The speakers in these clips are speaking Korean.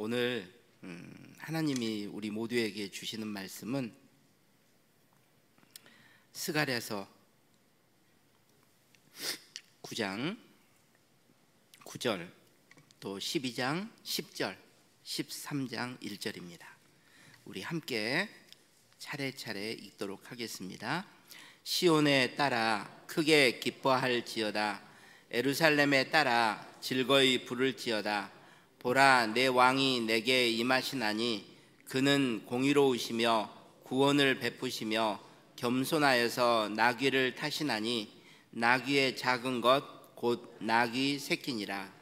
오늘 하나님이 우리 모두에게 주시는 말씀은 스가랴서 9장 9절 또 12장 10절 13장 1절입니다. 우리 함께 차례차례 읽도록 하겠습니다. 시온에 따라 크게 기뻐할지어다. 예루살렘에 따라 즐거이 부를지어다. 보라, 내 왕이 내게 임하시나니 그는 공의로우시며 구원을 베푸시며 겸손하여서 나귀를 타시나니 나귀의 작은 것 곧 나귀 새끼니라.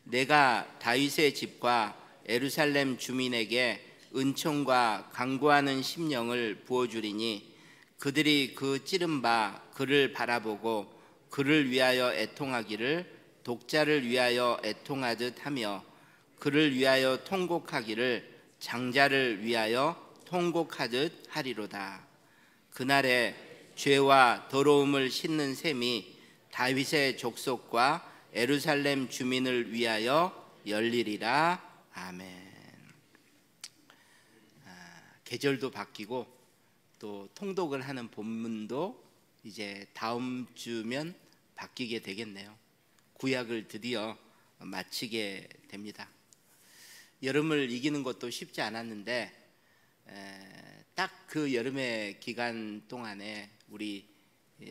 내가 다윗의 집과 예루살렘 주민에게 은총과 간구하는 심령을 부어주리니 그들이 그 찌른 바 그를 바라보고 그를 위하여 애통하기를 독자를 위하여 애통하듯 하며 그를 위하여 통곡하기를 장자를 위하여 통곡하듯 하리로다. 그날에 죄와 더러움을 씻는 셈이 다윗의 족속과 예루살렘 주민을 위하여 열리리라. 아멘. 계절도 바뀌고 또 통독을 하는 본문도 이제 다음 주면 바뀌게 되겠네요. 구약을 드디어 마치게 됩니다. 여름을 이기는 것도 쉽지 않았는데 딱 그 여름의 기간 동안에 우리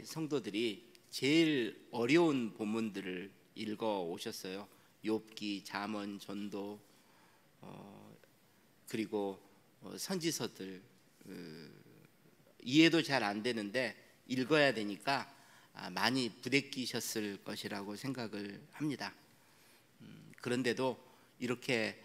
성도들이 제일 어려운 본문들을 읽어 오셨어요. 욥기, 잠언, 전도, 그리고 선지서들 이해도 잘 안 되는데 읽어야 되니까 많이 부대끼셨을 것이라고 생각을 합니다. 그런데도 이렇게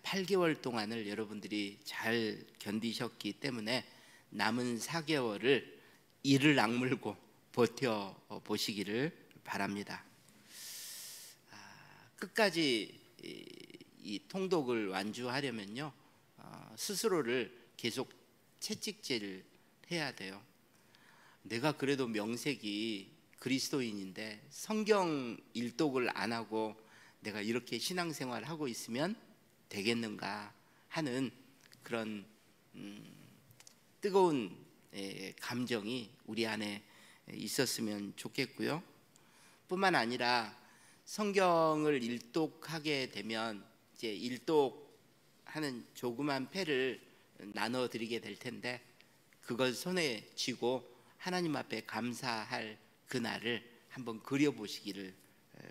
8개월 동안을 여러분들이 잘 견디셨기 때문에 남은 4개월을 이를 악물고 버텨 보시기를 바랍니다. 끝까지 이 통독을 완주하려면요, 스스로를 계속 채찍질 해야 돼요. 내가 그래도 명색이 그리스도인인데 성경 일독을 안 하고 내가 이렇게 신앙생활을 하고 있으면 되겠는가 하는 그런 뜨거운 감정이 우리 안에 있었으면 좋겠고요. 뿐만 아니라 성경을 일독하게 되면 이제 일독하는 조그만 패를 나눠 드리게 될 텐데 그걸 손에 쥐고 하나님 앞에 감사할 그날을 한번 그려보시기를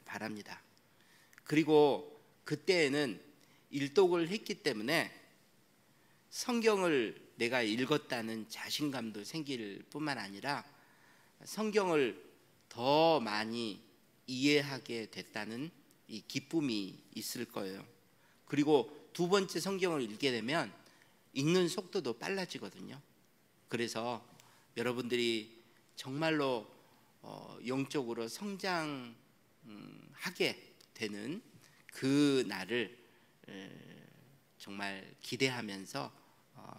바랍니다. 그리고 그때에는 일독을 했기 때문에 성경을 내가 읽었다는 자신감도 생길 뿐만 아니라 성경을 더 많이 이해하게 됐다는 이 기쁨이 있을 거예요. 그리고 두 번째 성경을 읽게 되면 읽는 속도도 빨라지거든요. 그래서 여러분들이 정말로 영적으로 성장하게 되는 그 날을 정말 기대하면서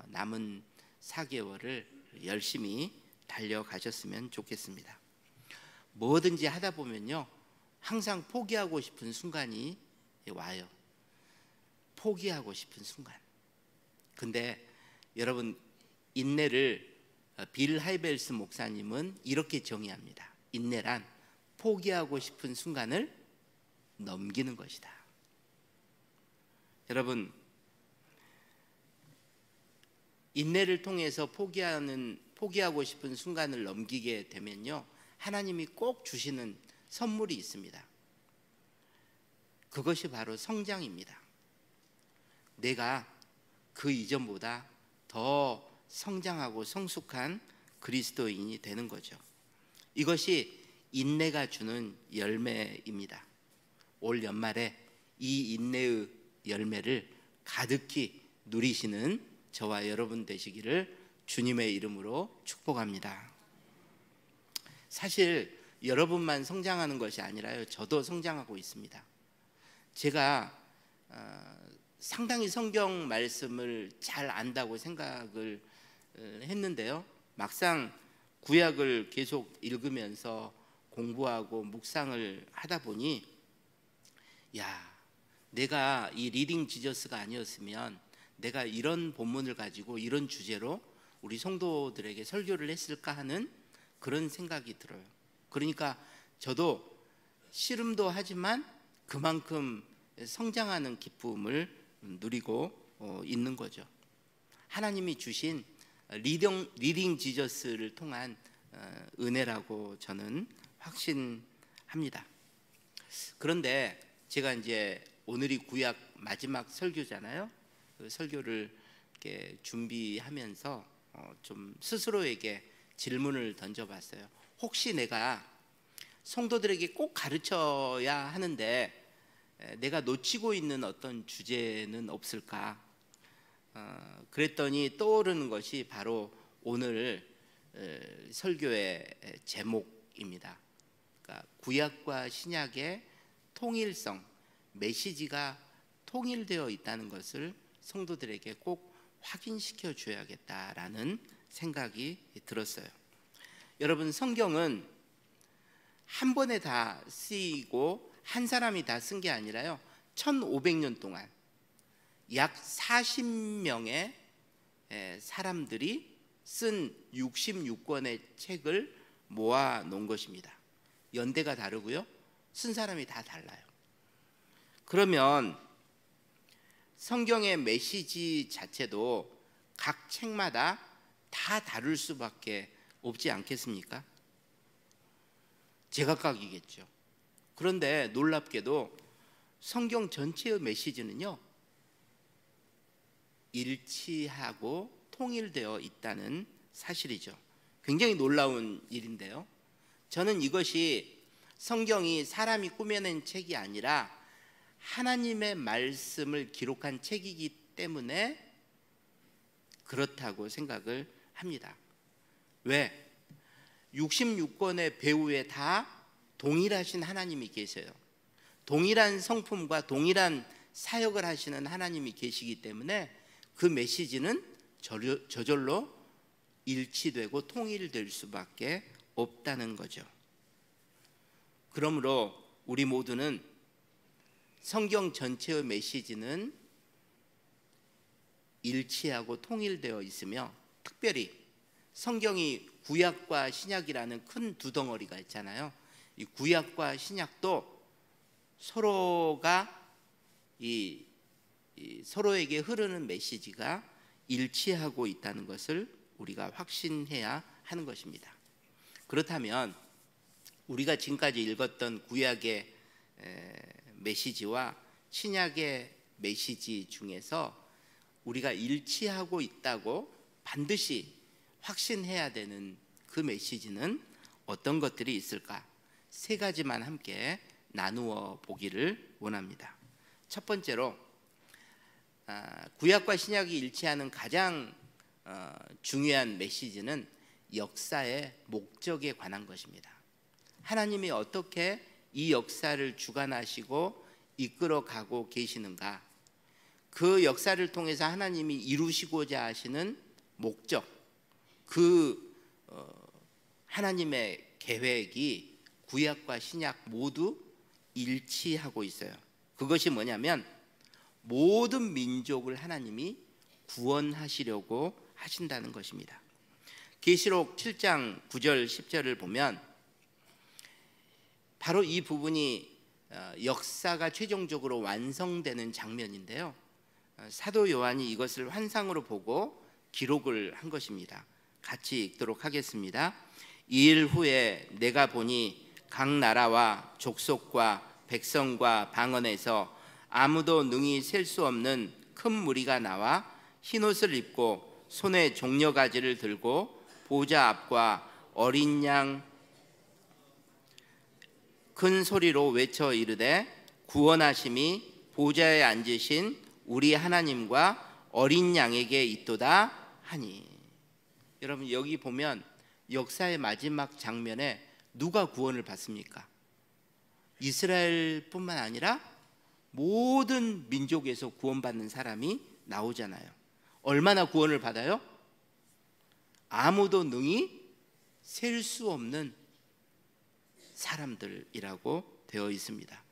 남은 4개월을 열심히 달려가셨으면 좋겠습니다. 뭐든지 하다 보면요, 항상 포기하고 싶은 순간이 와요. 포기하고 싶은 순간. 근데 여러분, 인내를 빌 하이벨스 목사님은 이렇게 정의합니다. 인내란 포기하고 싶은 순간을 넘기는 것이다. 여러분, 인내를 통해서 포기하고 싶은 순간을 넘기게 되면요, 하나님이 꼭 주시는 선물이 있습니다. 그것이 바로 성장입니다. 내가 그 이전보다 더 성장하고 성숙한 그리스도인이 되는 거죠. 이것이 인내가 주는 열매입니다. 올 연말에 이 인내의 열매를 가득히 누리시는 저와 여러분 되시기를 주님의 이름으로 축복합니다. 사실 여러분만 성장하는 것이 아니라요, 저도 성장하고 있습니다. 제가 상당히 성경 말씀을 잘 안다고 생각을 했는데요, 막상 구약을 계속 읽으면서 공부하고 묵상을 하다 보니, 야, 내가 이 리딩 지저스가 아니었으면 내가 이런 본문을 가지고 이런 주제로 우리 성도들에게 설교를 했을까 하는 그런 생각이 들어요. 그러니까 저도 씨름도 하지만 그만큼 성장하는 기쁨을 누리고 있는 거죠. 하나님이 주신 리딩 지저스를 통한 은혜라고 저는 확신합니다. 그런데 제가 이제 오늘이 구약 마지막 설교잖아요. 그 설교를 이렇게 준비하면서 좀 스스로에게 질문을 던져봤어요. 혹시 내가 성도들에게 꼭 가르쳐야 하는데 내가 놓치고 있는 어떤 주제는 없을까? 그랬더니 떠오르는 것이 바로 오늘 설교의 제목입니다. 그러니까 구약과 신약의 통일성, 메시지가 통일되어 있다는 것을 성도들에게 꼭 확인시켜 줘야겠다라는 생각이 들었어요. 여러분, 성경은 한 번에 다 쓰이고 한 사람이 다 쓴 게 아니라요, 1500년 동안 약 40명의 사람들이 쓴 66권의 책을 모아 놓은 것입니다. 연대가 다르고요, 쓴 사람이 다 달라요. 그러면 성경의 메시지 자체도 각 책마다 다 다를 수밖에 없지 않겠습니까? 제각각이겠죠. 그런데 놀랍게도 성경 전체의 메시지는요, 일치하고 통일되어 있다는 사실이죠. 굉장히 놀라운 일인데요, 저는 이것이 성경이 사람이 꾸며낸 책이 아니라 하나님의 말씀을 기록한 책이기 때문에 그렇다고 생각을 합니다. 왜? 66권의 배후에 다 동일하신 하나님이 계세요. 동일한 성품과 동일한 사역을 하시는 하나님이 계시기 때문에 그 메시지는 저절로 일치되고 통일될 수밖에 없다는 거죠. 그러므로 우리 모두는 성경 전체의 메시지는 일치하고 통일되어 있으며, 특별히 성경이 구약과 신약이라는 큰 두 덩어리가 있잖아요. 이 구약과 신약도 서로가 서로에게 흐르는 메시지가 일치하고 있다는 것을 우리가 확신해야 하는 것입니다. 그렇다면 우리가 지금까지 읽었던 구약의 메시지와 신약의 메시지 중에서 우리가 일치하고 있다고 반드시 확신해야 되는 그 메시지는 어떤 것들이 있을까? 세 가지만 함께 나누어 보기를 원합니다. 첫 번째로, 구약과 신약이 일치하는 가장 중요한 메시지는 역사의 목적에 관한 것입니다. 하나님이 어떻게 이 역사를 주관하시고 이끌어가고 계시는가, 그 역사를 통해서 하나님이 이루시고자 하시는 목적, 그 하나님의 계획이 구약과 신약 모두 일치하고 있어요. 그것이 뭐냐면 모든 민족을 하나님이 구원하시려고 하신다는 것입니다. 계시록 7장 9절 10절을 보면 바로 이 부분이 역사가 최종적으로 완성되는 장면인데요, 사도 요한이 이것을 환상으로 보고 기록을 한 것입니다. 같이 읽도록 하겠습니다. 이 일 후에 내가 보니 각 나라와 족속과 백성과 방언에서 아무도 능히 셀 수 없는 큰 무리가 나와 흰옷을 입고 손에 종려가지를 들고 보좌 앞과 어린 양 큰 소리로 외쳐 이르되 구원하심이 보좌에 앉으신 우리 하나님과 어린 양에게 있도다 하니. 여러분, 여기 보면 역사의 마지막 장면에 누가 구원을 받습니까? 이스라엘뿐만 아니라 모든 민족에서 구원받는 사람이 나오잖아요. 얼마나 구원을 받아요? 아무도 능히 셀 수 없는 사람들이라고 되어 있습니다.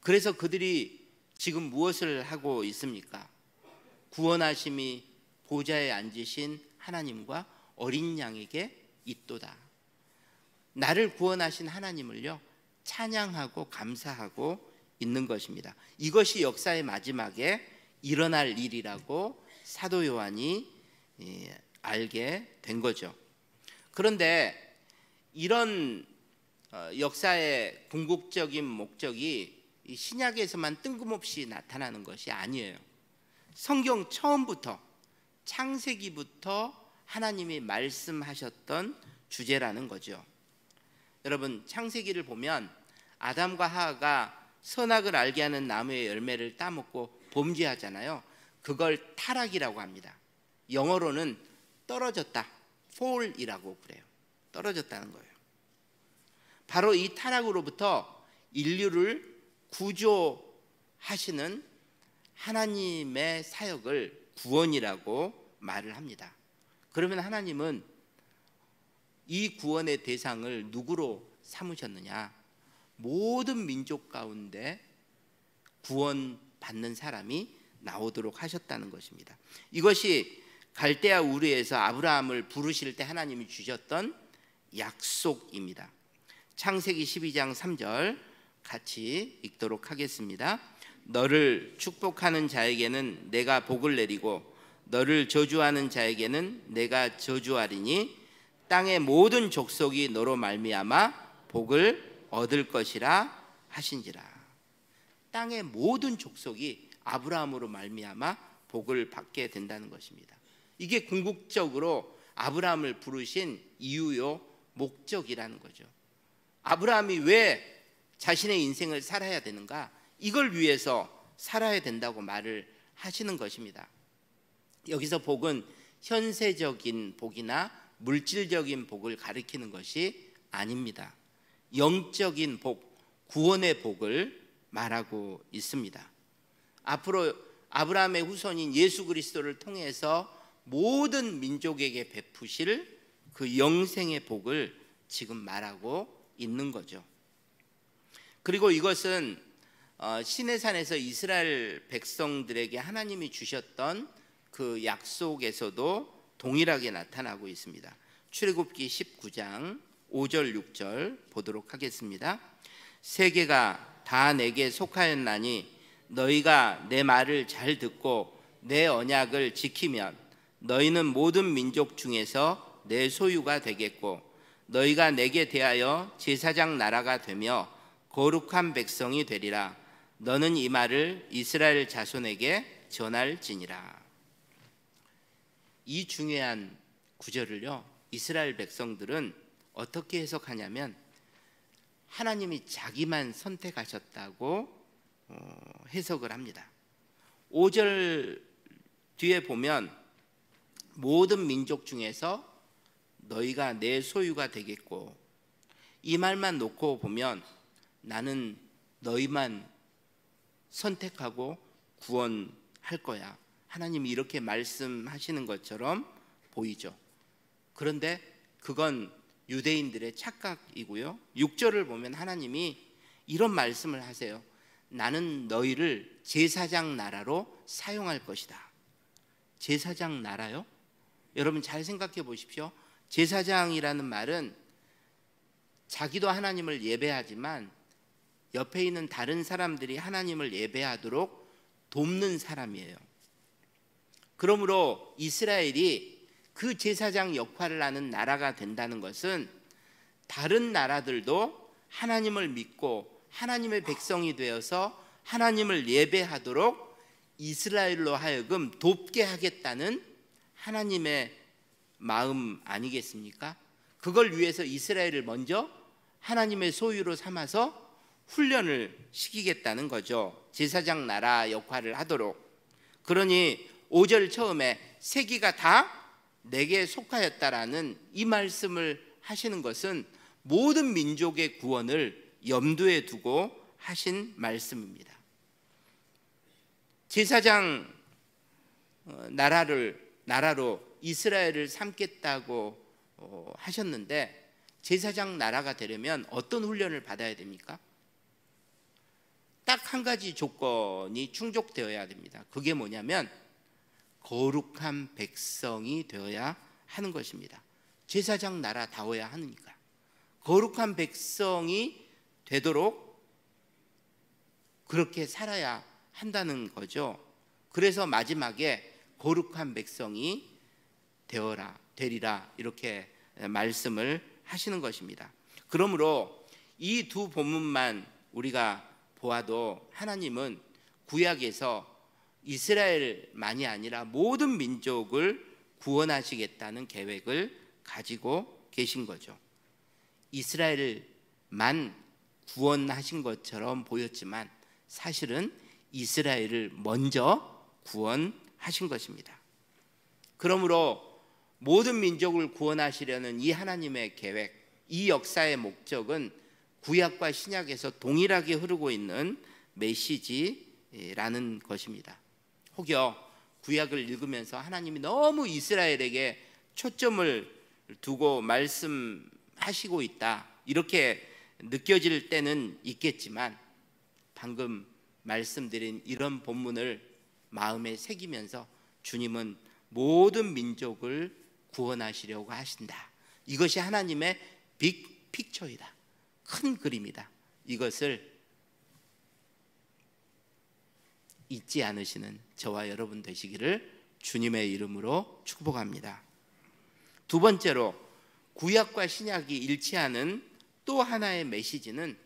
그래서 그들이 지금 무엇을 하고 있습니까? 구원하심이 보좌에 앉으신 하나님과 어린 양에게 있도다. 나를 구원하신 하나님을요 찬양하고 감사하고 있는 것입니다. 이것이 역사의 마지막에 일어날 일이라고 사도 요한이 알게 된 거죠. 그런데 이런 역사의 궁극적인 목적이 신약에서만 뜬금없이 나타나는 것이 아니에요. 성경 처음부터 창세기부터 하나님이 말씀하셨던 주제라는 거죠. 여러분, 창세기를 보면 아담과 하와가 선악을 알게 하는 나무의 열매를 따먹고 범죄하잖아요. 그걸 타락이라고 합니다. 영어로는 떨어졌다, fall이라고 그래요. 떨어졌다는 거예요. 바로 이 타락으로부터 인류를 구조하시는 하나님의 사역을 구원이라고 말을 합니다. 그러면 하나님은 이 구원의 대상을 누구로 삼으셨느냐? 모든 민족 가운데 구원받는 사람이 나오도록 하셨다는 것입니다. 이것이 갈대아 우르에서 아브라함을 부르실 때 하나님이 주셨던 약속입니다. 창세기 12장 3절 같이 읽도록 하겠습니다. 너를 축복하는 자에게는 내가 복을 내리고 너를 저주하는 자에게는 내가 저주하리니 땅의 모든 족속이 너로 말미암아 복을 얻을 것이라 하신지라. 땅의 모든 족속이 아브라함으로 말미암아 복을 받게 된다는 것입니다. 이게 궁극적으로 아브라함을 부르신 이유요 목적이라는 거죠. 아브라함이 왜 자신의 인생을 살아야 되는가? 이걸 위해서 살아야 된다고 말을 하시는 것입니다. 여기서 복은 현세적인 복이나 물질적인 복을 가리키는 것이 아닙니다. 영적인 복, 구원의 복을 말하고 있습니다. 앞으로 아브라함의 후손인 예수 그리스도를 통해서 모든 민족에게 베푸실 그 영생의 복을 지금 말하고 있는 거죠. 그리고 이것은 시내산에서 이스라엘 백성들에게 하나님이 주셨던 그 약속에서도 동일하게 나타나고 있습니다. 출애굽기 19장 5절 6절 보도록 하겠습니다. 세계가 다 내게 속하였나니 너희가 내 말을 잘 듣고 내 언약을 지키면 너희는 모든 민족 중에서 내 소유가 되겠고 너희가 내게 대하여 제사장 나라가 되며 거룩한 백성이 되리라. 너는 이 말을 이스라엘 자손에게 전할지니라. 이 중요한 구절을요 이스라엘 백성들은 어떻게 해석하냐면 하나님이 자기만 선택하셨다고 해석을 합니다. 5절 뒤에 보면 모든 민족 중에서 너희가 내 소유가 되겠고, 이 말만 놓고 보면 나는 너희만 선택하고 구원할 거야, 하나님이 이렇게 말씀하시는 것처럼 보이죠. 그런데 그건 유대인들의 착각이고요. 6절을 보면 하나님이 이런 말씀을 하세요. 나는 너희를 제사장 나라로 사용할 것이다. 제사장 나라요? 여러분 잘 생각해 보십시오. 제사장이라는 말은 자기도 하나님을 예배하지만 옆에 있는 다른 사람들이 하나님을 예배하도록 돕는 사람이에요. 그러므로 이스라엘이 그 제사장 역할을 하는 나라가 된다는 것은 다른 나라들도 하나님을 믿고 하나님의 백성이 되어서 하나님을 예배하도록 이스라엘로 하여금 돕게 하겠다는 하나님의 마음 아니겠습니까? 그걸 위해서 이스라엘을 먼저 하나님의 소유로 삼아서 훈련을 시키겠다는 거죠. 제사장 나라 역할을 하도록. 그러니 5절 처음에 세기가 다 내게 속하였다라는 이 말씀을 하시는 것은 모든 민족의 구원을 염두에 두고 하신 말씀입니다. 제사장 나라로 이스라엘을 삼겠다고 하셨는데 제사장 나라가 되려면 어떤 훈련을 받아야 됩니까? 딱 한 가지 조건이 충족되어야 됩니다. 그게 뭐냐면 거룩한 백성이 되어야 하는 것입니다. 제사장 나라다워야 하니까 거룩한 백성이 되도록 그렇게 살아야 한다는 거죠. 그래서 마지막에 거룩한 백성이 되리라 이렇게 말씀을 하시는 것입니다. 그러므로 이 두 본문만 우리가 보아도 하나님은 구약에서 이스라엘만이 아니라 모든 민족을 구원하시겠다는 계획을 가지고 계신 거죠. 이스라엘만 구원하신 것처럼 보였지만 사실은 이스라엘을 먼저 구원하신 것입니다. 그러므로 모든 민족을 구원하시려는 이 하나님의 계획, 이 역사의 목적은 구약과 신약에서 동일하게 흐르고 있는 메시지라는 것입니다. 혹여 구약을 읽으면서 하나님이 너무 이스라엘에게 초점을 두고 말씀하시고 있다 이렇게 느껴질 때는 있겠지만 방금 말씀드린 이런 본문을 마음에 새기면서 주님은 모든 민족을 구원하시려고 하신다. 이것이 하나님의 빅 픽처이다. 큰 그림이다. 이것을 잊지 않으시는 저와 여러분 되시기를 주님의 이름으로 축복합니다. 두 번째로 구약과 신약이 일치하는 또 하나의 메시지는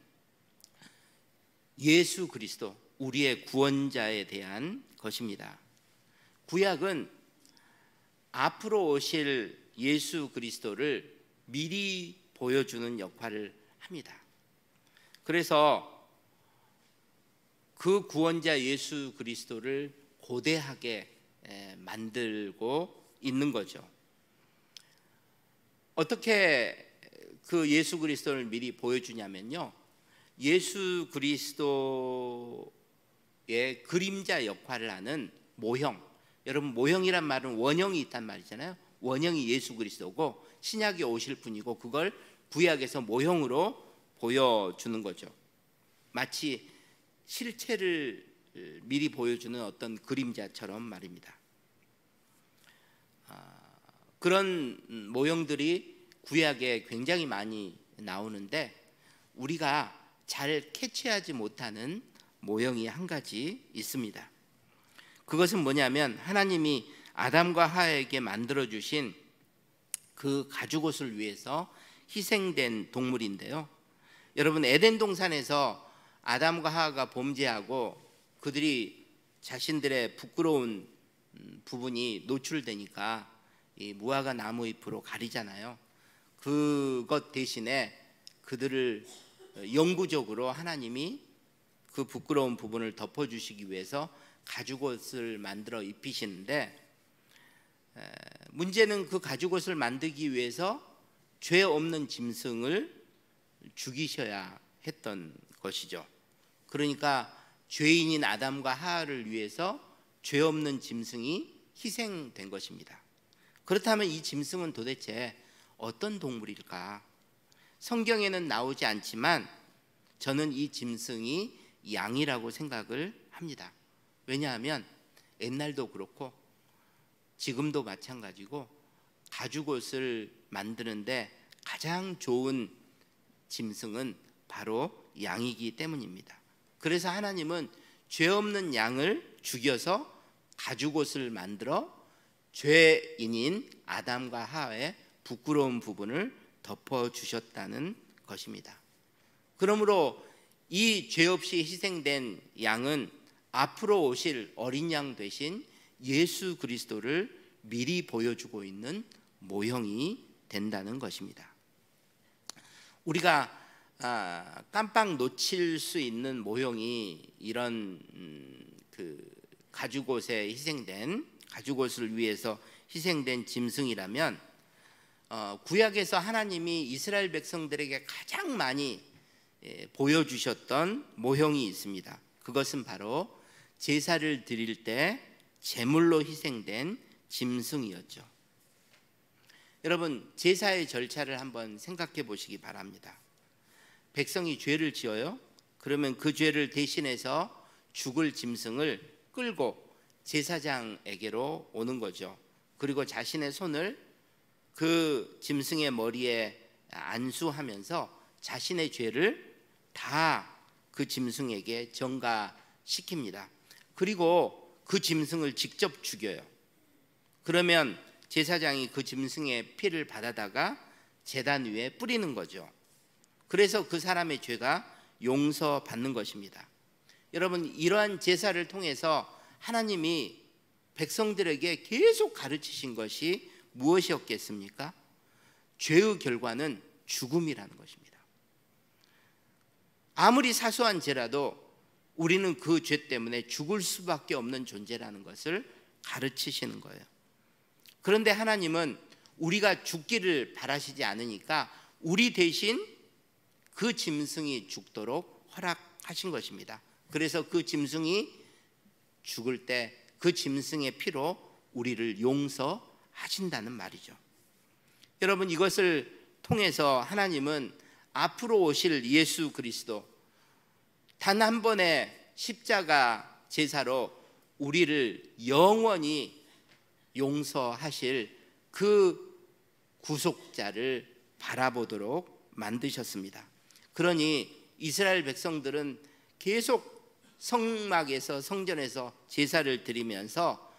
예수 그리스도, 우리의 구원자에 대한 것입니다. 구약은 앞으로 오실 예수 그리스도를 미리 보여주는 역할을 합니다. 그래서 그 구원자 예수 그리스도를 고대하게 만들고 있는 거죠. 어떻게 그 예수 그리스도를 미리 보여주냐면요, 예수 그리스도의 그림자 역할을 하는 모형, 여러분 모형이란 말은 원형이 있단 말이잖아요. 원형이 예수 그리스도고 신약에 오실 분이고 그걸 구약에서 모형으로 보여주는 거죠. 마치 실체를 미리 보여주는 어떤 그림자처럼 말입니다. 그런 모형들이 구약에 굉장히 많이 나오는데 우리가 잘 캐치하지 못하는 모형이 한 가지 있습니다. 그것은 뭐냐면 하나님이 아담과 하와에게 만들어주신 그 가죽옷을 위해서 희생된 동물인데요. 여러분 에덴 동산에서 아담과 하와가 범죄하고 그들이 자신들의 부끄러운 부분이 노출되니까 이 무화과 나무 잎으로 가리잖아요. 그것 대신에 그들을 영구적으로 하나님이 그 부끄러운 부분을 덮어주시기 위해서 가죽옷을 만들어 입히시는데 문제는 그 가죽옷을 만들기 위해서 죄 없는 짐승을 죽이셔야 했던 것이죠. 그러니까 죄인인 아담과 하와를 위해서 죄 없는 짐승이 희생된 것입니다. 그렇다면 이 짐승은 도대체 어떤 동물일까? 성경에는 나오지 않지만 저는 이 짐승이 양이라고 생각을 합니다. 왜냐하면 옛날도 그렇고 지금도 마찬가지고 가죽옷을 만드는데 가장 좋은 짐승은 바로 양이기 때문입니다. 그래서 하나님은 죄 없는 양을 죽여서 가죽옷을 만들어 죄인인 아담과 하와의 부끄러운 부분을 덮어주셨다는 것입니다. 그러므로 이 죄 없이 희생된 양은 앞으로 오실 어린 양 되신 예수 그리스도를 미리 보여주고 있는 모형이 된다는 것입니다. 우리가 깜빡 놓칠 수 있는 모형이 이런 그 가죽옷에 희생된 가죽옷을 위해서 희생된 짐승이라면 구약에서 하나님이 이스라엘 백성들에게 가장 많이 보여주셨던 모형이 있습니다. 그것은 바로 제사를 드릴 때 제물로 희생된 짐승이었죠. 여러분 제사의 절차를 한번 생각해 보시기 바랍니다. 백성이 죄를 지어요. 그러면 그 죄를 대신해서 죽을 짐승을 끌고 제사장에게로 오는 거죠. 그리고 자신의 손을 그 짐승의 머리에 안수하면서 자신의 죄를 다 그 짐승에게 전가시킵니다. 그리고 그 짐승을 직접 죽여요. 그러면 제사장이 그 짐승의 피를 받아다가 제단 위에 뿌리는 거죠. 그래서 그 사람의 죄가 용서받는 것입니다. 여러분, 이러한 제사를 통해서 하나님이 백성들에게 계속 가르치신 것이 무엇이었겠습니까? 죄의 결과는 죽음이라는 것입니다. 아무리 사소한 죄라도 우리는 그 죄 때문에 죽을 수밖에 없는 존재라는 것을 가르치시는 거예요. 그런데 하나님은 우리가 죽기를 바라시지 않으니까 우리 대신 그 짐승이 죽도록 허락하신 것입니다. 그래서 그 짐승이 죽을 때 그 짐승의 피로 우리를 용서하신다는 말이죠. 여러분, 이것을 통해서 하나님은 앞으로 오실 예수 그리스도, 단 한 번의 십자가 제사로 우리를 영원히 용서하실 그 구속자를 바라보도록 만드셨습니다. 그러니 이스라엘 백성들은 계속 성막에서, 성전에서 제사를 드리면서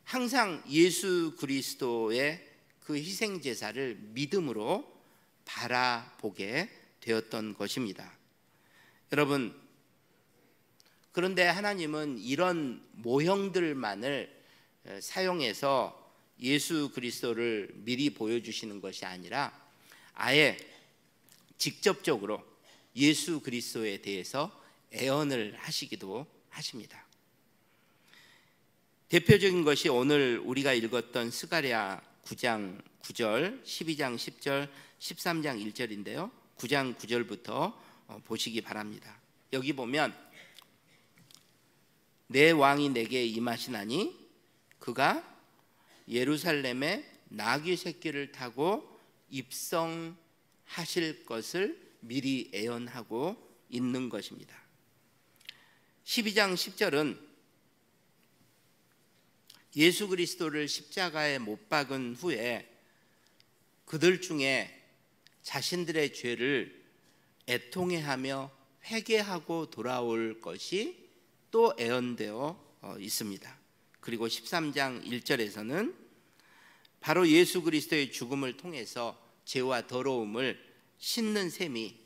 항상 예수 그리스도의 그 희생 제사를 믿음으로 바라보게 되었던 것입니다. 여러분, 그런데 하나님은 이런 모형들만을 사용해서 예수 그리스도를 미리 보여주시는 것이 아니라 아예 직접적으로 예수 그리스도에 대해서 애언을 하시기도 하십니다. 대표적인 것이 오늘 우리가 읽었던 스가랴 9장 9절, 12장 10절, 13장 1절인데요. 9장 9절부터 보시기 바랍니다. 여기 보면 내 왕이 내게 임하시나니 그가 예루살렘에 나귀 새끼를 타고 입성하실 것을 미리 예언하고 있는 것입니다. 12장 10절은 예수 그리스도를 십자가에 못 박은 후에 그들 중에 자신들의 죄를 애통해하며 회개하고 돌아올 것이 또 예언되어 있습니다. 그리고 13장 1절에서는 바로 예수 그리스도의 죽음을 통해서 죄와 더러움을 씻는 셈이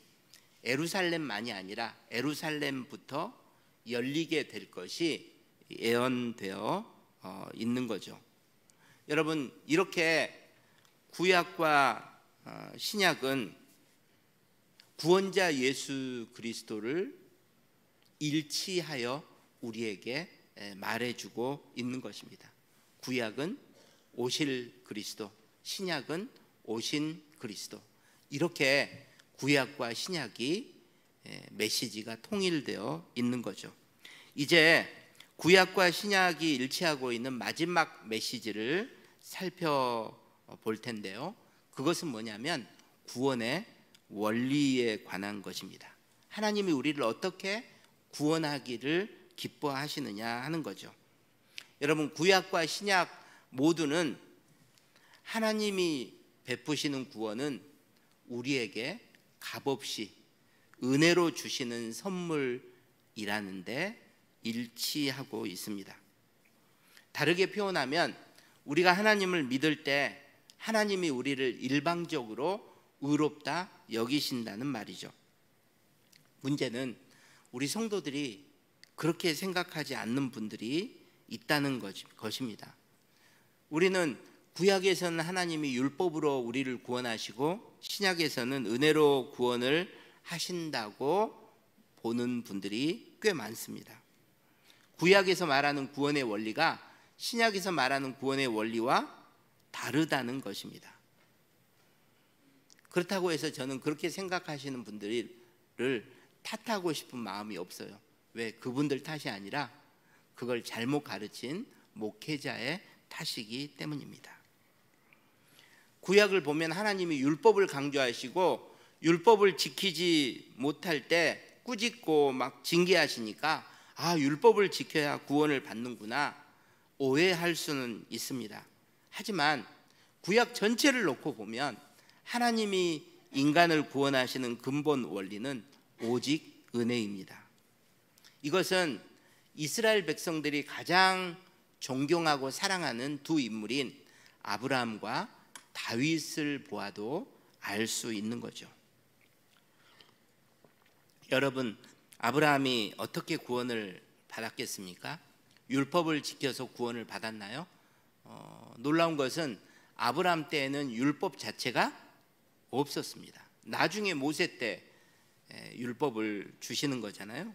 예루살렘만이 아니라 예루살렘부터 열리게 될 것이 예언되어 있는 거죠. 여러분, 이렇게 구약과 신약은 구원자 예수 그리스도를 일치하여 우리에게 말해주고 있는 것입니다. 구약은 오실 그리스도, 신약은 오신 그리스도, 이렇게 구약과 신약이 메시지가 통일되어 있는 거죠. 이제 구약과 신약이 일치하고 있는 마지막 메시지를 살펴볼 텐데요. 그것은 뭐냐면 구원의 원리에 관한 것입니다. 하나님이 우리를 어떻게 구원하기를 기뻐하시느냐 하는 거죠. 여러분, 구약과 신약 모두는 하나님이 베푸시는 구원은 우리에게 값없이 은혜로 주시는 선물이라는데 일치하고 있습니다. 다르게 표현하면 우리가 하나님을 믿을 때 하나님이 우리를 일방적으로 의롭다 여기신다는 말이죠. 문제는 우리 성도들이 그렇게 생각하지 않는 분들이 있다는 것입니다. 우리는 구약에서는 하나님이 율법으로 우리를 구원하시고 신약에서는 은혜로 구원을 하신다고 보는 분들이 꽤 많습니다. 구약에서 말하는 구원의 원리가 신약에서 말하는 구원의 원리와 다르다는 것입니다. 그렇다고 해서 저는 그렇게 생각하시는 분들을 탓하고 싶은 마음이 없어요. 왜? 그분들 탓이 아니라 그걸 잘못 가르친 목회자의 탓이기 때문입니다. 구약을 보면 하나님이 율법을 강조하시고 율법을 지키지 못할 때 꾸짖고 막 징계하시니까 율법을 지켜야 구원을 받는구나 오해할 수는 있습니다. 하지만 구약 전체를 놓고 보면 하나님이 인간을 구원하시는 근본 원리는 오직 은혜입니다. 이것은 이스라엘 백성들이 가장 존경하고 사랑하는 두 인물인 아브라함과 다윗을 보아도 알 수 있는 거죠. 여러분, 아브라함이 어떻게 구원을 받았겠습니까? 율법을 지켜서 구원을 받았나요? 놀라운 것은 아브라함 때에는 율법 자체가 없었습니다. 나중에 모세 때 율법을 주시는 거잖아요.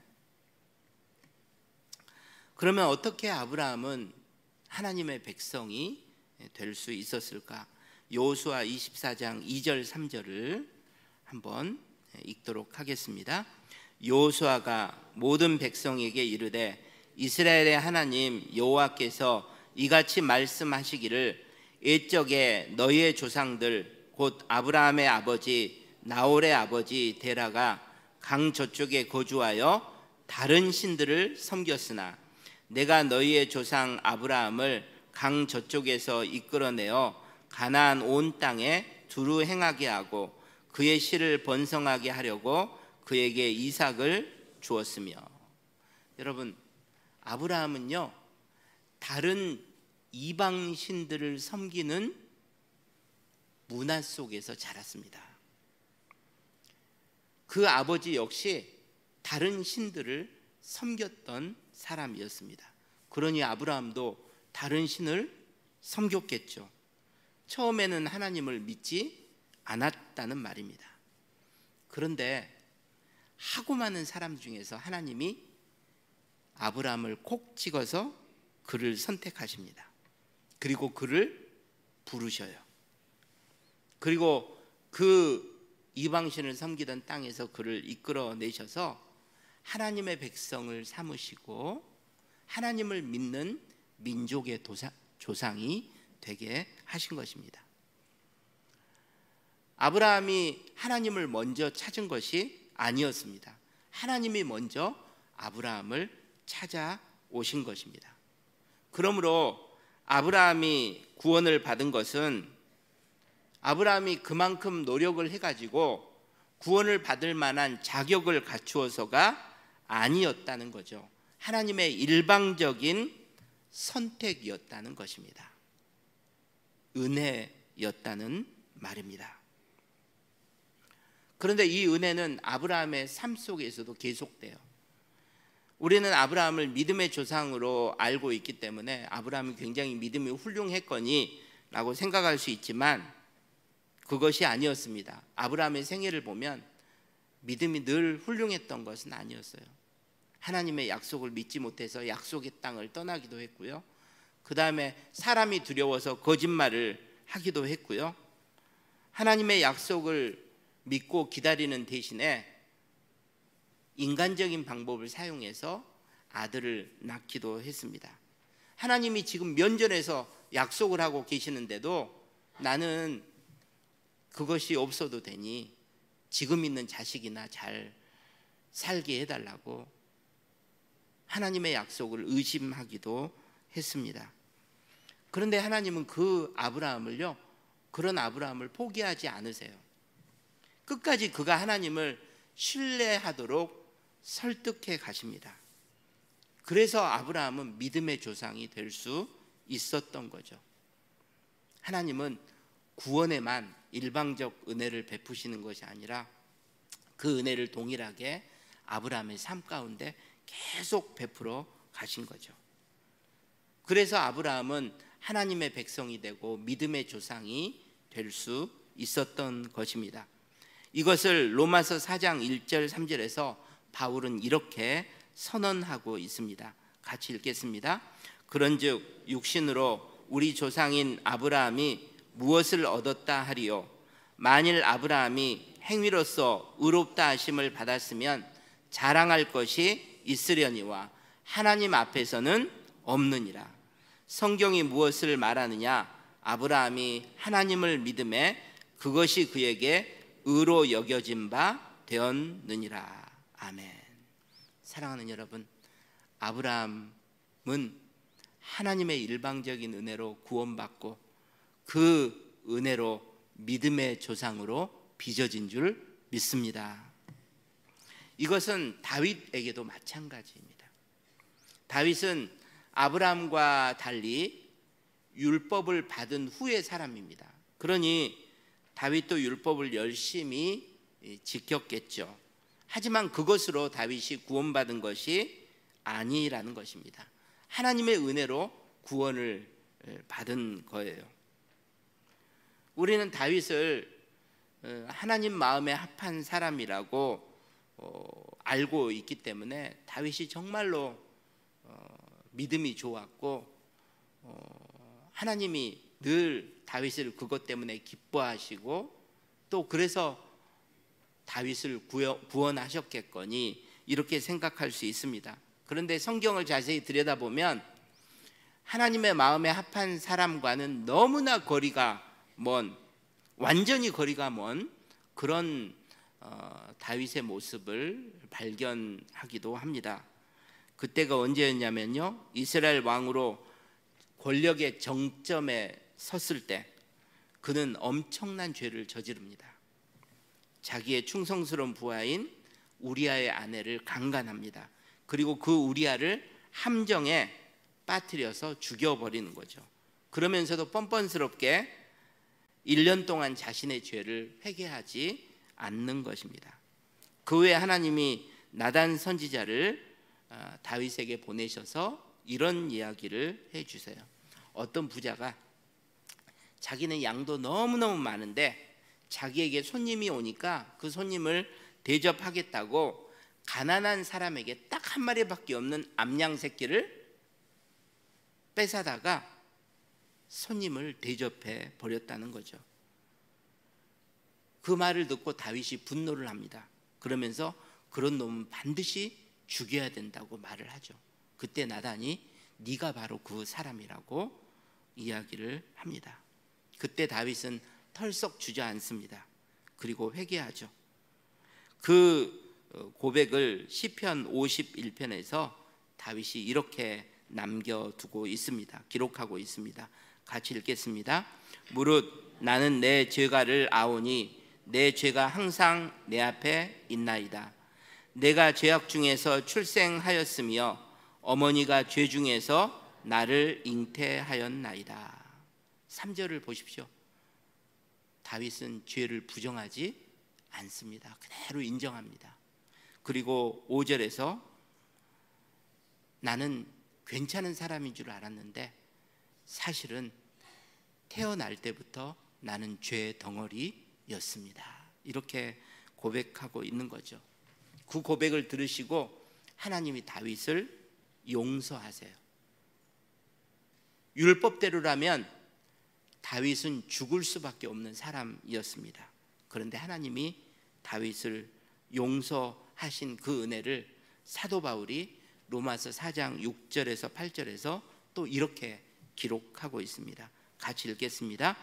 그러면 어떻게 아브라함은 하나님의 백성이 될 수 있었을까? 여호수아 24장 2절 3절을 한번 읽도록 하겠습니다. 여호수아가 모든 백성에게 이르되 이스라엘의 하나님 여호와께서 이같이 말씀하시기를 옛적에 너희의 조상들 곧 아브라함의 아버지 나홀의 아버지 데라가 강 저쪽에 거주하여 다른 신들을 섬겼으나 내가 너희의 조상 아브라함을 강 저쪽에서 이끌어내어 가나안 온 땅에 두루 행하게 하고 그의 씨를 번성하게 하려고 그에게 이삭을 주었으며. 여러분, 아브라함은요 다른 이방 신들을 섬기는 문화 속에서 자랐습니다. 그 아버지 역시 다른 신들을 섬겼던 사람이었습니다. 그러니 아브라함도 다른 신을 섬겼겠죠. 처음에는 하나님을 믿지 않았다는 말입니다. 그런데 하고 많은 사람 중에서 하나님이 아브라함을 콕 찍어서 그를 선택하십니다. 그리고 그를 부르셔요. 그리고 그 이방신을 섬기던 땅에서 그를 이끌어내셔서 하나님의 백성을 삼으시고 하나님을 믿는 민족의 조상이 되게 하신 것입니다. 아브라함이 하나님을 먼저 찾은 것이 아니었습니다. 하나님이 먼저 아브라함을 찾아오신 것입니다. 그러므로 아브라함이 구원을 받은 것은 아브라함이 그만큼 노력을 해가지고 구원을 받을 만한 자격을 갖추어서가 아니었다는 거죠. 하나님의 일방적인 선택이었다는 것입니다. 은혜였다는 말입니다. 그런데 이 은혜는 아브라함의 삶 속에서도 계속돼요. 우리는 아브라함을 믿음의 조상으로 알고 있기 때문에 아브라함이 굉장히 믿음이 훌륭했거니 라고 생각할 수 있지만 그것이 아니었습니다. 아브라함의 생애를 보면 믿음이 늘 훌륭했던 것은 아니었어요. 하나님의 약속을 믿지 못해서 약속의 땅을 떠나기도 했고요. 그 다음에 사람이 두려워서 거짓말을 하기도 했고요. 하나님의 약속을 믿고 기다리는 대신에 인간적인 방법을 사용해서 아들을 낳기도 했습니다. 하나님이 지금 면전에서 약속을 하고 계시는데도 나는 그것이 없어도 되니 지금 있는 자식이나 잘 살게 해달라고 하나님의 약속을 의심하기도 했습니다. 그런데 하나님은 그 아브라함을요, 그런 아브라함을 포기하지 않으세요. 끝까지 그가 하나님을 신뢰하도록 설득해 가십니다. 그래서 아브라함은 믿음의 조상이 될 수 있었던 거죠. 하나님은 구원에만 일방적 은혜를 베푸시는 것이 아니라 그 은혜를 동일하게 아브라함의 삶 가운데 계속 베풀어 가신 거죠. 그래서 아브라함은 하나님의 백성이 되고 믿음의 조상이 될 수 있었던 것입니다. 이것을 로마서 4장 1절 3절에서 바울은 이렇게 선언하고 있습니다. 같이 읽겠습니다. 그런즉 육신으로 우리 조상인 아브라함이 무엇을 얻었다 하리요? 만일 아브라함이 행위로서 의롭다 하심을 받았으면 자랑할 것이 있으려니와 하나님 앞에서는 없느니라. 성경이 무엇을 말하느냐? 아브라함이 하나님을 믿음에 그것이 그에게 의로 여겨진 바 되었느니라. 아멘. 사랑하는 여러분, 아브라함은 하나님의 일방적인 은혜로 구원받고 그 은혜로 믿음의 조상으로 빚어진 줄 믿습니다. 이것은 다윗에게도 마찬가지입니다. 다윗은 아브라함과 달리 율법을 받은 후의 사람입니다. 그러니 다윗도 율법을 열심히 지켰겠죠. 하지만 그것으로 다윗이 구원받은 것이 아니라는 것입니다. 하나님의 은혜로 구원을 받은 거예요. 우리는 다윗을 하나님 마음에 합한 사람이라고 알고 있기 때문에 다윗이 정말로 믿음이 좋았고 하나님이 늘 다윗을 그것 때문에 기뻐하시고 또 그래서 다윗을 구원하셨겠거니 이렇게 생각할 수 있습니다. 그런데 성경을 자세히 들여다보면 하나님의 마음에 합한 사람과는 너무나 거리가 먼, 완전히 거리가 먼 그런 다윗의 모습을 발견하기도 합니다. 그때가 언제였냐면요, 이스라엘 왕으로 권력의 정점에 섰을 때 그는 엄청난 죄를 저지릅니다. 자기의 충성스러운 부하인 우리아의 아내를 강간합니다. 그리고 그 우리아를 함정에 빠뜨려서 죽여버리는 거죠. 그러면서도 뻔뻔스럽게 1년 동안 자신의 죄를 회개하지 않는 것입니다. 그 후에 하나님이 나단 선지자를 다윗에게 보내셔서 이런 이야기를 해주세요. 어떤 부자가 자기는 양도 너무너무 많은데 자기에게 손님이 오니까 그 손님을 대접하겠다고 가난한 사람에게 딱 한 마리밖에 없는 암양 새끼를 뺏어다가 손님을 대접해 버렸다는 거죠. 그 말을 듣고 다윗이 분노를 합니다. 그러면서 그런 놈은 반드시 죽여야 된다고 말을 하죠. 그때 나단이 네가 바로 그 사람이라고 이야기를 합니다. 그때 다윗은 털썩 주저앉습니다. 그리고 회개하죠. 그 고백을 시편 51편에서 다윗이 이렇게 남겨두고 있습니다. 기록하고 있습니다. 같이 읽겠습니다. 무릇 나는 내 죄가를 아오니 내 죄가 항상 내 앞에 있나이다. 내가 죄악 중에서 출생하였으며 어머니가 죄 중에서 나를 잉태하였나이다. 3절을 보십시오. 다윗은 죄를 부정하지 않습니다. 그대로 인정합니다. 그리고 5절에서 나는 괜찮은 사람인 줄 알았는데 사실은 태어날 때부터 나는 죄의 덩어리였습니다. 이렇게 고백하고 있는 거죠. 그 고백을 들으시고 하나님이 다윗을 용서하세요. 율법대로라면 다윗은 죽을 수밖에 없는 사람이었습니다. 그런데 하나님이 다윗을 용서하신 그 은혜를 사도 바울이 로마서 4장 6절에서 8절에서 또 이렇게 기록하고 있습니다. 같이 읽겠습니다.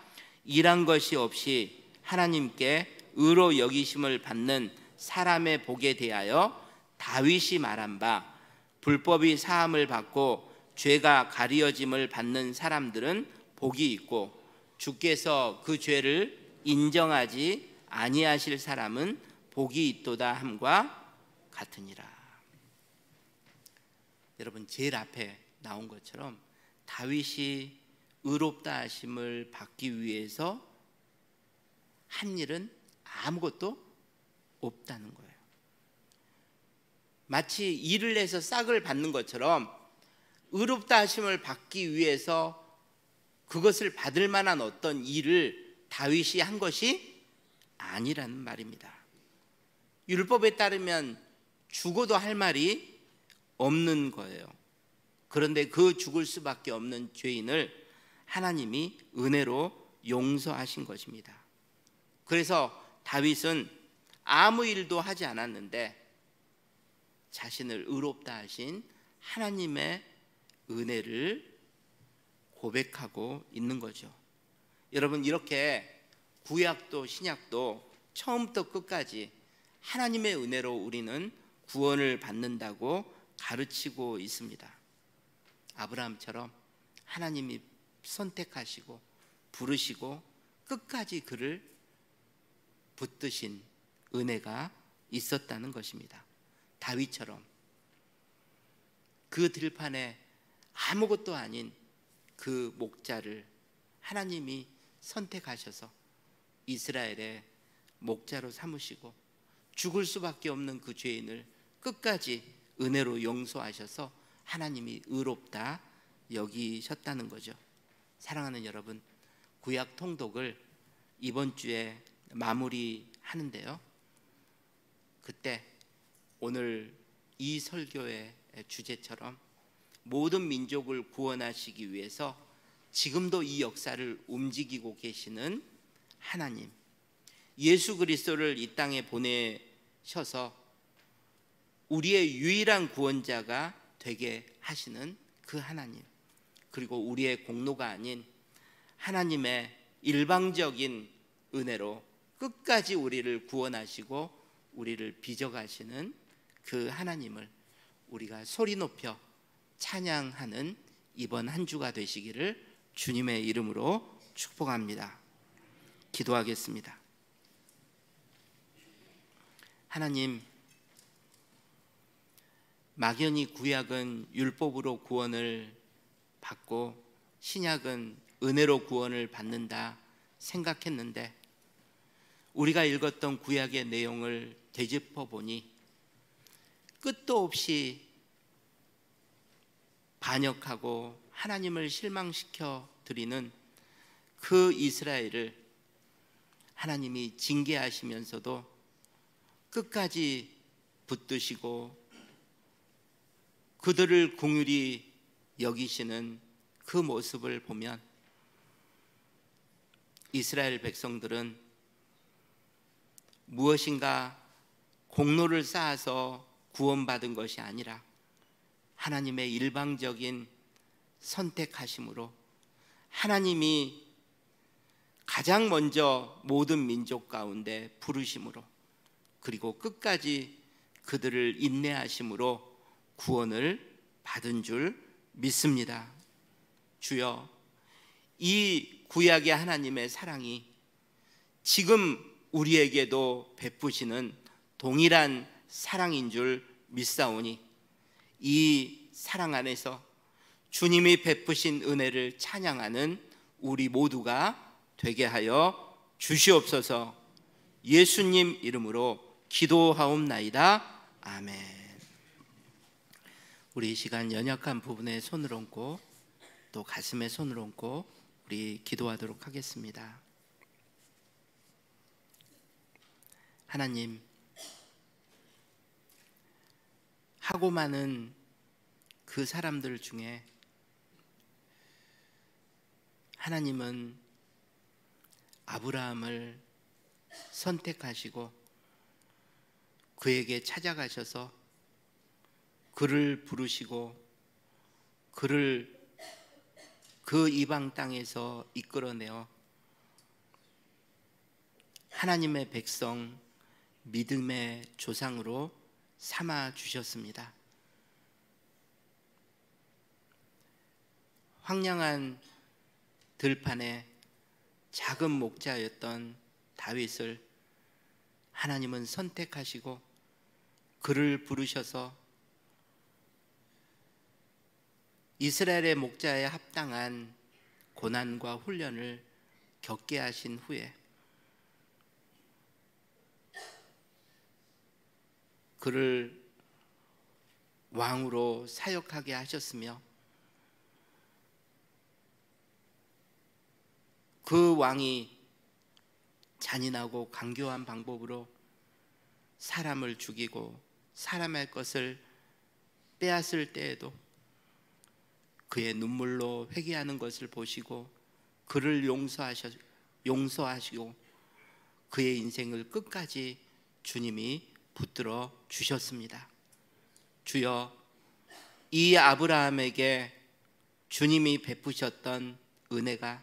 일한 것이 없이 하나님께 의로 여기심을 받는 사람의 복에 대하여 다윗이 말한 바 불법이 사함을 받고 죄가 가리어짐을 받는 사람들은 복이 있고 주께서 그 죄를 인정하지 아니하실 사람은 복이 있도다 함과 같으니라. 여러분, 제일 앞에 나온 것처럼 다윗이 의롭다 하심을 받기 위해서 한 일은 아무것도 없다는 거예요. 마치 일을 해서 싹을 받는 것처럼 의롭다 하심을 받기 위해서 그것을 받을 만한 어떤 일을 다윗이 한 것이 아니라는 말입니다. 율법에 따르면 죽어도 할 말이 없는 거예요. 그런데 그 죽을 수밖에 없는 죄인을 하나님이 은혜로 용서하신 것입니다. 그래서 다윗은 아무 일도 하지 않았는데 자신을 의롭다 하신 하나님의 은혜를 고백하고 있는 거죠. 여러분, 이렇게 구약도 신약도 처음부터 끝까지 하나님의 은혜로 우리는 구원을 받는다고 가르치고 있습니다. 아브라함처럼 하나님이 선택하시고 부르시고 끝까지 그를 붙드신 은혜가 있었다는 것입니다. 다윗처럼 그 들판에 아무것도 아닌 그 목자를 하나님이 선택하셔서 이스라엘의 목자로 삼으시고 죽을 수밖에 없는 그 죄인을 끝까지 은혜로 용서하셔서 하나님이 의롭다 여기셨다는 거죠. 사랑하는 여러분, 구약 통독을 이번 주에 마무리하는데요, 그때 오늘 이 설교의 주제처럼 모든 민족을 구원하시기 위해서 지금도 이 역사를 움직이고 계시는 하나님, 예수 그리스도를 이 땅에 보내셔서 우리의 유일한 구원자가 되게 하시는 그 하나님, 그리고 우리의 공로가 아닌 하나님의 일방적인 은혜로 끝까지 우리를 구원하시고 우리를 빚어가시는 그 하나님을 우리가 소리 높여 찬양하는 이번 한 주가 되시기를 주님의 이름으로 축복합니다. 기도하겠습니다. 하나님, 막연히 구약은 율법으로 구원을 받고 신약은 은혜로 구원을 받는다 생각했는데 우리가 읽었던 구약의 내용을 되짚어 보니 끝도 없이 반역하고 하나님을 실망시켜 드리는 그 이스라엘을 하나님이 징계하시면서도 끝까지 붙드시고 그들을 긍휼히 여기시는 그 모습을 보면 이스라엘 백성들은 무엇인가 공로를 쌓아서 구원받은 것이 아니라 하나님의 일방적인 선택하심으로 하나님이 가장 먼저 모든 민족 가운데 부르심으로 그리고 끝까지 그들을 인내하심으로 구원을 받은 줄 믿습니다. 주여, 이 구약의 하나님의 사랑이 지금 우리에게도 베푸시는 동일한 사랑인 줄 믿사오니 이 사랑 안에서 주님이 베푸신 은혜를 찬양하는 우리 모두가 되게 하여 주시옵소서. 예수님 이름으로 기도하옵나이다. 아멘. 우리 이 시간 연약한 부분에 손을 얹고 또 가슴에 손을 얹고 우리 기도하도록 하겠습니다. 하나님, 하고 많은 그 사람들 중에 하나님은 아브라함을 선택하시고 그에게 찾아가셔서 그를 부르시고 그를 그 이방 땅에서 이끌어내어 하나님의 백성, 믿음의 조상으로 삼아 주셨습니다. 황량한 들판에 작은 목자였던 다윗을 하나님은 선택하시고 그를 부르셔서 이스라엘의 목자에 합당한 고난과 훈련을 겪게 하신 후에 그를 왕으로 사역하게 하셨으며 그 왕이 잔인하고 강교한 방법으로 사람을 죽이고 사람의 것을 빼앗을 때에도 그의 눈물로 회개하는 것을 보시고 그를 용서하시고 그의 인생을 끝까지 주님이 붙들어 주셨습니다. 주여, 이 아브라함에게 주님이 베푸셨던 은혜가,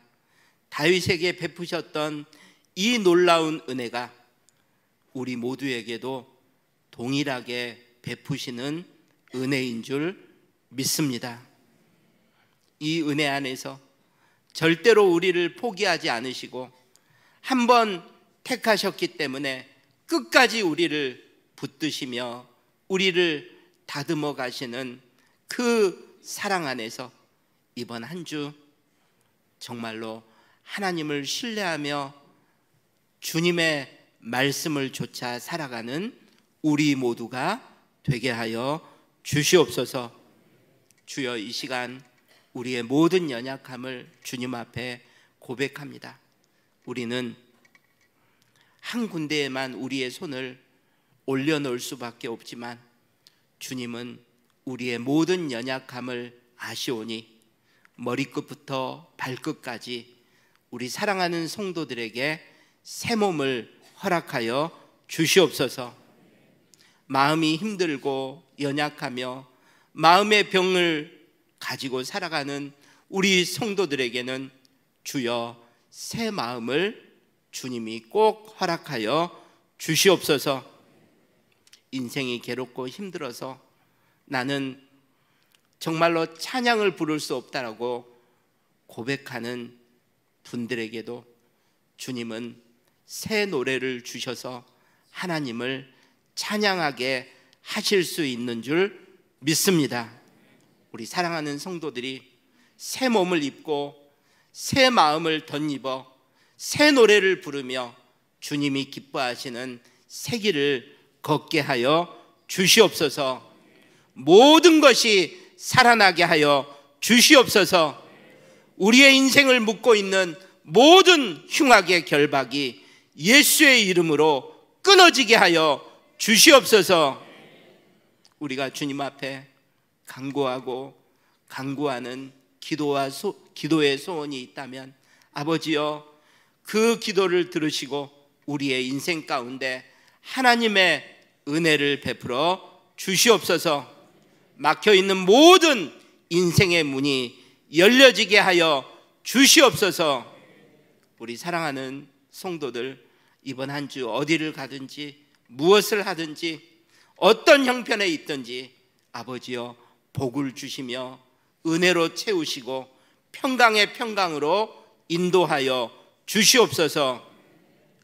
다윗에게 베푸셨던 이 놀라운 은혜가 우리 모두에게도 동일하게 베푸시는 은혜인 줄 믿습니다. 이 은혜 안에서 절대로 우리를 포기하지 않으시고 한번 택하셨기 때문에 끝까지 우리를 붙드시며 우리를 다듬어 가시는 그 사랑 안에서 이번 한 주 정말로 하나님을 신뢰하며 주님의 말씀을 좇아 살아가는 우리 모두가 되게 하여 주시옵소서. 주여, 이 시간 우리의 모든 연약함을 주님 앞에 고백합니다. 우리는 한 군데에만 우리의 손을 올려놓을 수밖에 없지만 주님은 우리의 모든 연약함을 아시오니 머리끝부터 발끝까지 우리 사랑하는 성도들에게 새 몸을 허락하여 주시옵소서. 마음이 힘들고 연약하며 마음의 병을 가지고 살아가는 우리 성도들에게는 주여 새 마음을 주님이 꼭 허락하여 주시옵소서. 인생이 괴롭고 힘들어서 나는 정말로 찬양을 부를 수 없다라고 고백하는 분들에게도 주님은 새 노래를 주셔서 하나님을 찬양하게 하실 수 있는 줄 믿습니다. 우리 사랑하는 성도들이 새 몸을 입고 새 마음을 덧입어 새 노래를 부르며 주님이 기뻐하시는 새 길을 걷게 하여 주시옵소서. 모든 것이 살아나게 하여 주시옵소서. 우리의 인생을 묶고 있는 모든 흉악의 결박이 예수의 이름으로 끊어지게 하여 주시옵소서. 우리가 주님 앞에 간구하고 간구하는 기도의 소원이 있다면 아버지여, 그 기도를 들으시고 우리의 인생 가운데 하나님의 은혜를 베풀어 주시옵소서. 막혀있는 모든 인생의 문이 열려지게 하여 주시옵소서. 우리 사랑하는 성도들, 이번 한 주 어디를 가든지 무엇을 하든지 어떤 형편에 있든지 아버지여 복을 주시며 은혜로 채우시고 평강의 평강으로 인도하여 주시옵소서.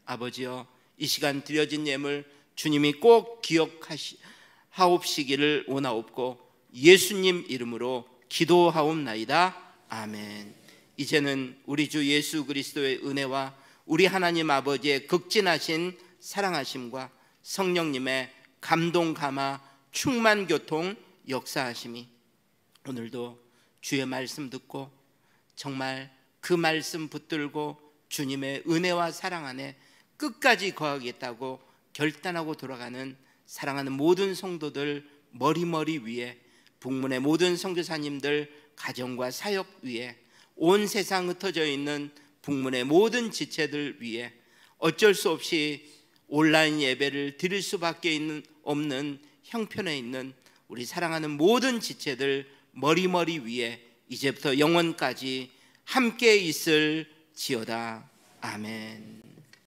아버지여, 이 시간 드려진 예물 주님이 꼭 기억하옵시기를 원하옵고 예수님 이름으로 기도하옵나이다. 아멘. 이제는 우리 주 예수 그리스도의 은혜와 우리 하나님 아버지의 극진하신 사랑하심과 성령님의 감동 감화 충만 교통 역사하심이 오늘도 주의 말씀 듣고 정말 그 말씀 붙들고 주님의 은혜와 사랑 안에 끝까지 거하겠다고 결단하고 돌아가는 사랑하는 모든 성도들 머리머리 위에, 북문의 모든 선교사님들 가정과 사역 위에, 온 세상 흩어져 있는 북문의 모든 지체들 위에, 어쩔 수 없이 온라인 예배를 드릴 수밖에 없는 형편에 있는 우리 사랑하는 모든 지체들 머리머리 위에 이제부터 영원까지 함께 있을지어다. 아멘.